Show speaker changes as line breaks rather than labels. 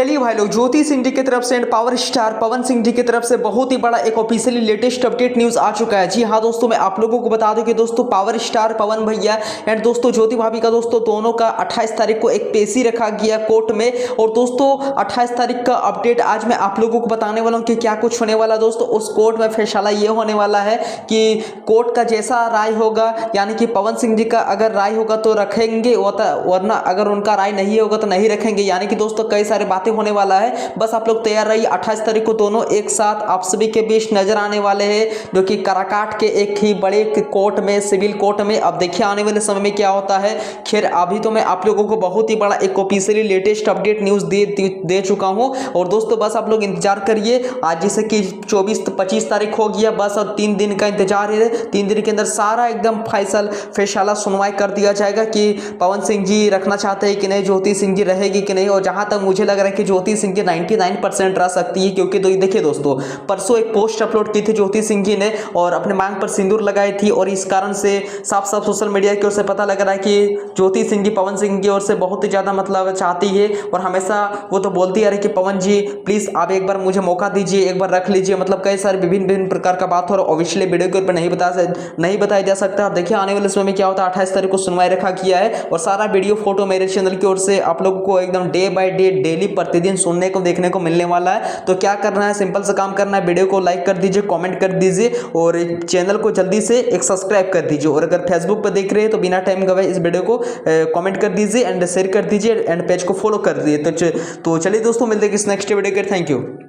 चलिए भाई लोग, ज्योति सिंह जी की तरफ से and power star Pawan Singh ji की तरफ से बहुत ही बड़ा एक ऑफिशियली लेटेस्ट अपडेट न्यूज आ चुका है। जी हाँ दोस्तों, मैं आप लोगों को बता दूं कि दोस्तों पावर स्टार पवन भैया एंड दोस्तों ज्योति भाभी का दोस्तों दोनों का 28 तारीख को एक पेशी रखा गया कोर्ट में। और दोस्तों 28 तारीख का अपडेट आज मैं आप लोगों को बताने वाला हूँ कि क्या कुछ होने वाला। दोस्तों उस कोर्ट में फैसला ये होने वाला है कि कोर्ट का जैसा राय होगा, यानी कि पवन सिंह जी का अगर राय होगा तो रखेंगे, वरना अगर उनका राय नहीं होगा तो नहीं रखेंगे। यानी कि दोस्तों कई सारे बातें होने वाला है, बस आप लोग तैयार रहिए। 28 तारीख को दोनों एक साथ आप सभी के बीच नजर आने वाले हैं, जो कि कराकाट के एक ही बड़े कोर्ट में, सिविल कोर्ट में। अब देखिए आने वाले समय में क्या होता है। खैर अभी तो मैं आप लोगों को बहुत ही बड़ा एक ऑफिशियली लेटेस्ट अपडेट न्यूज दे चुका हूं। और दोस्तों बस आप लोग इंतजार करिए, आज जैसे कि 24-25 तारीख हो गया, बस अब 3 दिन का इंतजार है। 3 दिन के अंदर सारा एकदम फैसला सुनवाई कर दिया जाएगा कि पवन सिंह जी रखना चाहते हैं कि नहीं, ज्योति सिंह जी रहेगी कि नहीं। और जहां तक मुझे लग रहा है कि ज्योति सिंह जी 99% रह सकती है, क्योंकि देखिए दोस्तों परसों एक पोस्ट अपलोड की थी ज्योति सिंह जी ने और अपने मांग पर सिंदूर लगाई थी। और इस कारण से साफ साफ सोशल मीडिया की ओर से पता लग रहा है कि ज्योति सिंह जी पवन सिंह की ओर से बहुत ही ज्यादा मतलब चाहती है। और हमेशा वो तो बोलती आ रही कि पवन जी प्लीज आप एक बार मुझे मौका दीजिए, एक बार रख लीजिए। मतलब कई सारे विभिन्न प्रकार का बात हो रहा है, ऑब्वियसली वीडियो के ऊपर नहीं बताया जा सकता। देखिए आने वाले समय में क्या होता है। 28 तारीख को सुनवाई रखा गया है और सारा वीडियो फोटो मेरे चैनल की ओर से आप लोगों को एकदम डे बाय डे डेली प्रतिदिन सुनने को देखने को मिलने वाला है। तो क्या करना है, सिंपल सा काम करना है, वीडियो को लाइक कर दीजिए, कमेंट कर दीजिए और चैनल को जल्दी से एक सब्सक्राइब कर दीजिए। और अगर फेसबुक पर देख रहे हैं तो बिना टाइम गवाए इस वीडियो को कमेंट कर दीजिए एंड शेयर कर दीजिए एंड पेज को फॉलो कर दीजिए। तो चलिए दोस्तों मिलते हैं इस नेक्स्ट वीडियो के। Thank you.